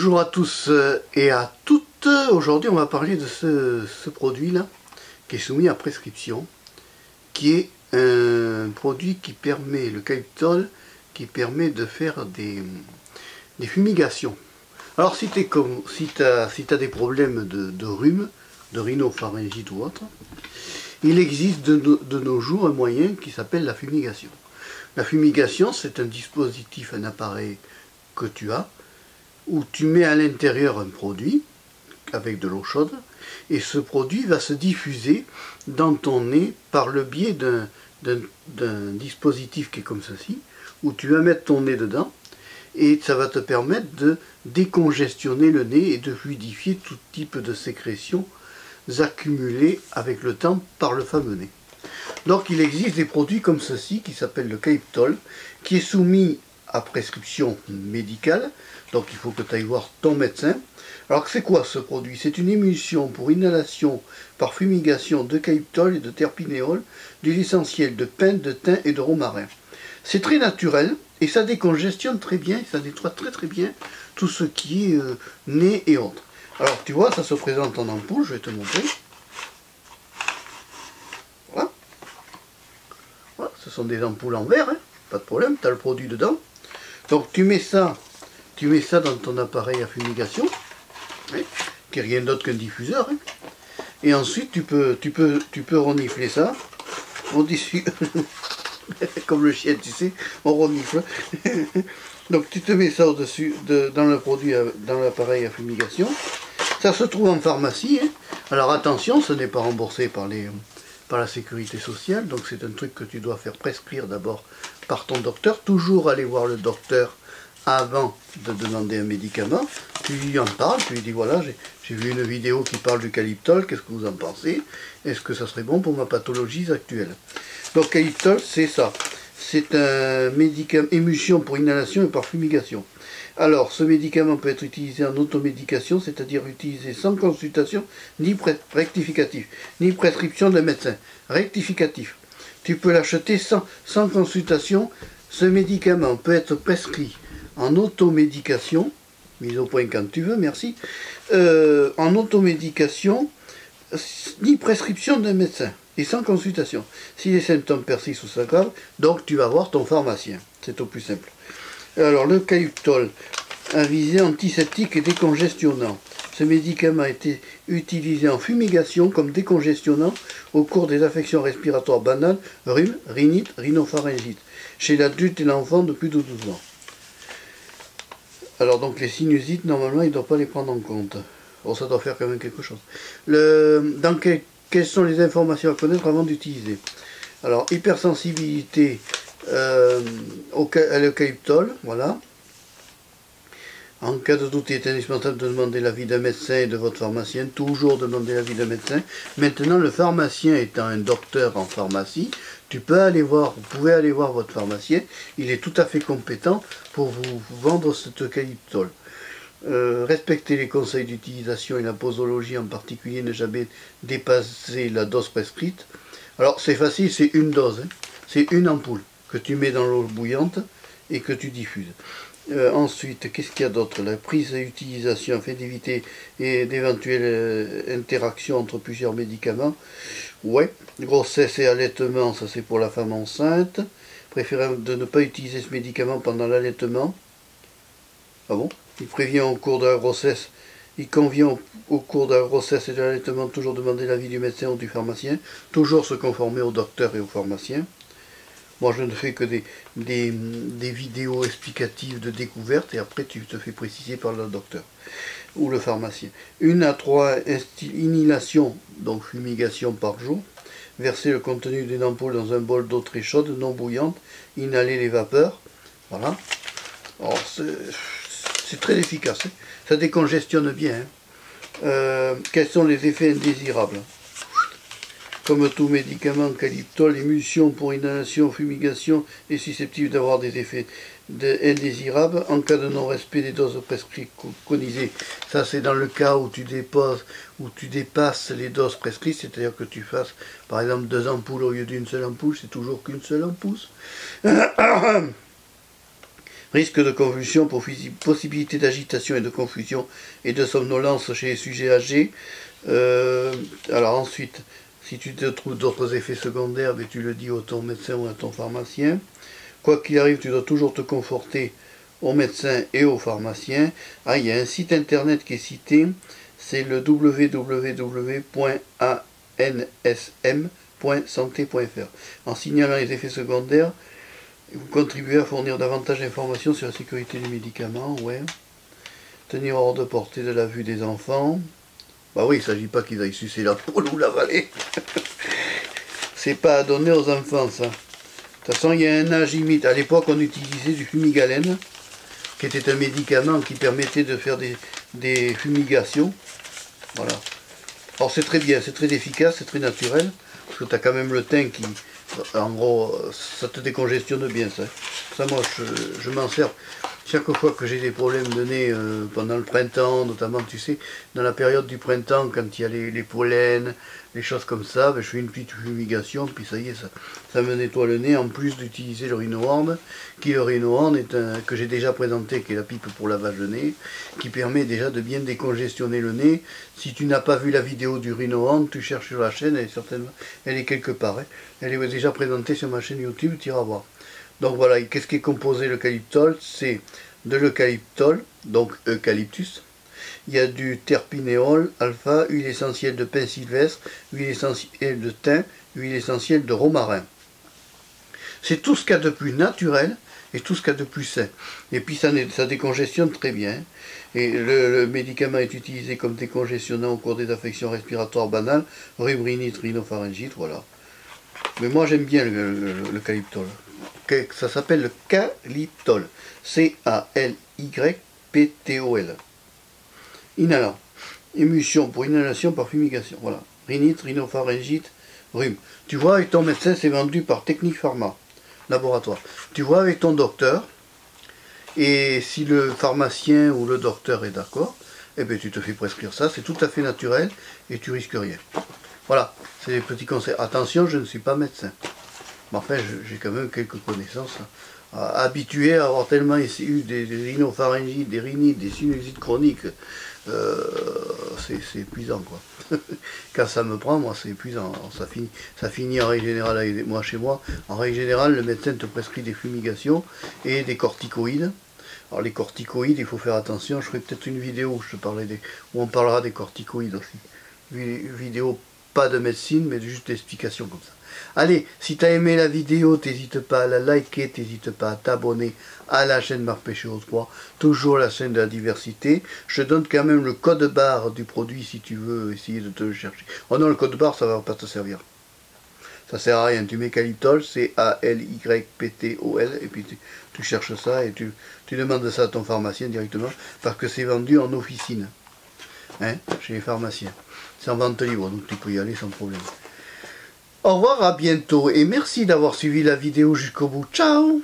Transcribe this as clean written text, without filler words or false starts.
Bonjour à tous et à toutes. Aujourd'hui on va parler de ce produit là qui est soumis à prescription, qui est un produit qui permet, le Calyptol, qui permet de faire des fumigations. Alors si tu as des problèmes de rhume, de rhinopharyngite ou autre, il existe de nos jours un moyen qui s'appelle la fumigation. La fumigation, c'est un dispositif, un appareil que tu as, où tu mets à l'intérieur un produit avec de l'eau chaude, et ce produit va se diffuser dans ton nez par le biais d'un dispositif qui est comme ceci, où tu vas mettre ton nez dedans, et ça va te permettre de décongestionner le nez et de fluidifier tout type de sécrétions accumulées avec le temps par le fameux nez. Donc il existe des produits comme ceci qui s'appellent le Calyptol, qui est soumis à prescription médicale, donc il faut que tu ailles voir ton médecin. Alors c'est quoi ce produit? C'est une émulsion pour inhalation par fumigation de Calyptol et de terpinéol, d'huile essentielle de pin, de thym et de romarin. C'est très naturel et ça décongestionne très bien, ça nettoie très bien tout ce qui est nez et autres. Alors tu vois, ça se présente en ampoule, je vais te montrer. Voilà. Voilà, ce sont des ampoules en verre, hein, pas de problème, tu as le produit dedans. Donc tu mets ça dans ton appareil à fumigation, hein, qui n'est rien d'autre qu'un diffuseur, hein. Et ensuite tu peux renifler ça, comme le chien, tu sais, on renifle. Donc tu te mets ça au-dessus, dans le produit, dans l'appareil à fumigation. Ça se trouve en pharmacie, hein. Alors attention, ce n'est pas remboursé par la sécurité sociale, donc c'est un truc que tu dois faire prescrire d'abord par ton docteur. Toujours aller voir le docteur avant de demander un médicament. Tu lui en parles, tu lui dis voilà, j'ai vu une vidéo qui parle du Calyptol, qu'est-ce que vous en pensez? Est-ce que ça serait bon pour ma pathologie actuelle? Donc Calyptol, c'est ça. C'est un médicament, émulsion pour inhalation et par fumigation. Alors, ce médicament peut être utilisé en automédication, c'est-à-dire utilisé sans consultation, ni rectificatif, ni prescription d'un médecin. Rectificatif. Tu peux l'acheter sans consultation. Ce médicament peut être prescrit en automédication, mise au point quand tu veux, merci, en automédication, ni prescription d'un médecin, et sans consultation. Si les symptômes persistent ou s'aggravent, donc tu vas voir ton pharmacien. C'est au plus simple. Alors, le Calyptol, un visé antiseptique et décongestionnant. Ce médicament a été utilisé en fumigation comme décongestionnant au cours des affections respiratoires banales, rhume, rhinite, rhinopharyngite, chez l'adulte et l'enfant de plus de 12 ans. Alors donc les sinusites, normalement, il ne doit pas les prendre en compte. Bon, ça doit faire quand même quelque chose. Quelles sont les informations à connaître avant d'utiliser? Alors, hypersensibilité à l'eucalyptol, voilà. En cas de doute, il est indispensable de demander l'avis d'un médecin et de votre pharmacien. Toujours demander l'avis d'un médecin. Maintenant, le pharmacien étant un docteur en pharmacie, vous pouvez aller voir votre pharmacien. Il est tout à fait compétent pour vous vendre cet eucalyptol. Respectez les conseils d'utilisation et la posologie en particulier, ne jamais dépasser la dose prescrite. Alors c'est facile, c'est une dose, hein. C'est une ampoule que tu mets dans l'eau bouillante et que tu diffuses. Ensuite, qu'est-ce qu'il y a d'autre? La prise et utilisation afin d'éviter d'éventuelles interactions entre plusieurs médicaments. Ouais, grossesse et allaitement, ça c'est pour la femme enceinte. Préférez de ne pas utiliser ce médicament pendant l'allaitement. Ah bon? Il prévient au cours de la grossesse. Il convient au cours de la grossesse et de l'allaitement toujours demander l'avis du médecin ou du pharmacien. Toujours se conformer au docteur et au pharmacien. Moi, je ne fais que des vidéos explicatives de découverte et après, tu te fais préciser par le docteur ou le pharmacien. 1 à 3 inhalations, donc fumigation par jour. Verser le contenu d'une ampoule dans un bol d'eau très chaude, non bouillante. Inhaler les vapeurs. Voilà. Alors, c'est très efficace. Hein. Ça décongestionne bien. Hein. Quels sont les effets indésirables? Comme tout médicament, Calyptol, émulsion pour inhalation, fumigation est susceptible d'avoir des effets indésirables en cas de non-respect des doses prescrites préconisées. Ça, c'est dans le cas où tu dépasses les doses prescrites, c'est-à-dire que tu fasses, par exemple, 2 ampoules au lieu d'une seule ampoule, c'est toujours qu'une seule ampoule. Risque de convulsion, possibilité d'agitation et de confusion et de somnolence chez les sujets âgés. Alors ensuite, si tu te trouves d'autres effets secondaires, tu le dis à ton médecin ou à ton pharmacien. Quoi qu'il arrive, tu dois toujours te conforter au médecin et au pharmacien. Ah, il y a un site internet qui est cité, c'est le www.ansm.santé.fr. En signalant les effets secondaires, vous contribuez à fournir davantage d'informations sur la sécurité des médicaments. Ouais. Tenir hors de portée de la vue des enfants. Bah oui, il ne s'agit pas qu'ils aillent sucer la poule ou l'avaler. C'est pas à donner aux enfants, ça. De toute façon, il y a un âge limite. À l'époque, on utilisait du fumigalène, qui était un médicament qui permettait de faire des fumigations. Voilà. Alors c'est très bien, c'est très efficace, c'est très naturel, parce que tu as quand même le teint qui... En gros, ça te décongestionne bien, ça. Ça, moi, je m'en sers chaque fois que j'ai des problèmes de nez pendant le printemps, notamment, tu sais, dans la période du printemps, quand il y a les pollens, les choses comme ça, je fais une petite fumigation, puis ça y est, ça me nettoie le nez, en plus d'utiliser le Rhino-Horn, le Rhino-Horn est que j'ai déjà présenté, qui est la pipe pour lavage de nez, qui permet déjà de bien décongestionner le nez. Si tu n'as pas vu la vidéo du Rhino-Horn, tu cherches sur la chaîne, elle est quelque part. Hein. Elle est déjà présentée sur ma chaîne YouTube, tu iras voir. Donc voilà, qu'est-ce qui est composé l'eucalyptol? C'est de l'eucalyptol, donc eucalyptus. Il y a du terpinéol, alpha, huile essentielle de pin sylvestre, huile essentielle de thym, huile essentielle de romarin. C'est tout ce qu'il y a de plus naturel et tout ce qu'il y a de plus sain. Et puis ça décongestionne très bien. Et le médicament est utilisé comme décongestionnant au cours des affections respiratoires banales, rhumrinite, rhinopharyngite, voilà. Mais moi j'aime bien le calyptol. Ça s'appelle le calyptol. C-A-L-Y-P-T-O-L. Inhalant. Émulsion pour inhalation par fumigation. Voilà. Rhinite, rhinopharyngite, rhume. Tu vois, avec ton médecin, c'est vendu par Technique Pharma, laboratoire. Tu vois avec ton docteur, et si le pharmacien ou le docteur est d'accord, eh bien tu te fais prescrire ça, c'est tout à fait naturel et tu risques rien. Voilà, c'est des petits conseils. Attention, je ne suis pas médecin. Mais enfin, j'ai quand même quelques connaissances. Habitué à avoir tellement eu des rhinopharyngites, des rhinites, des sinusites chroniques, c'est épuisant, quoi. Quand ça me prend, moi, c'est épuisant. Alors, ça finit en règle générale avec moi, chez moi. En règle générale, le médecin te prescrit des fumigations et des corticoïdes. Alors les corticoïdes, il faut faire attention. Je ferai peut-être une vidéo où on parlera des corticoïdes aussi. Vidéo pas de médecine, mais juste d'explications comme ça. Allez, si tu as aimé la vidéo, n'hésite pas à la liker, n'hésite pas à t'abonner à la chaîne Marc Péchero 3, toujours la chaîne de la diversité. Je te donne quand même le code barre du produit si tu veux essayer de te le chercher. Oh non, le code barre, ça ne va pas te servir. Ça sert à rien, tu mets calyptol, C-A-L-Y-P-T-O-L, et puis tu cherches ça et tu demandes ça à ton pharmacien directement, parce que c'est vendu en officine, hein, chez les pharmaciens. C'est en vente libre, donc tu peux y aller sans problème. Au revoir, à bientôt, et merci d'avoir suivi la vidéo jusqu'au bout. Ciao!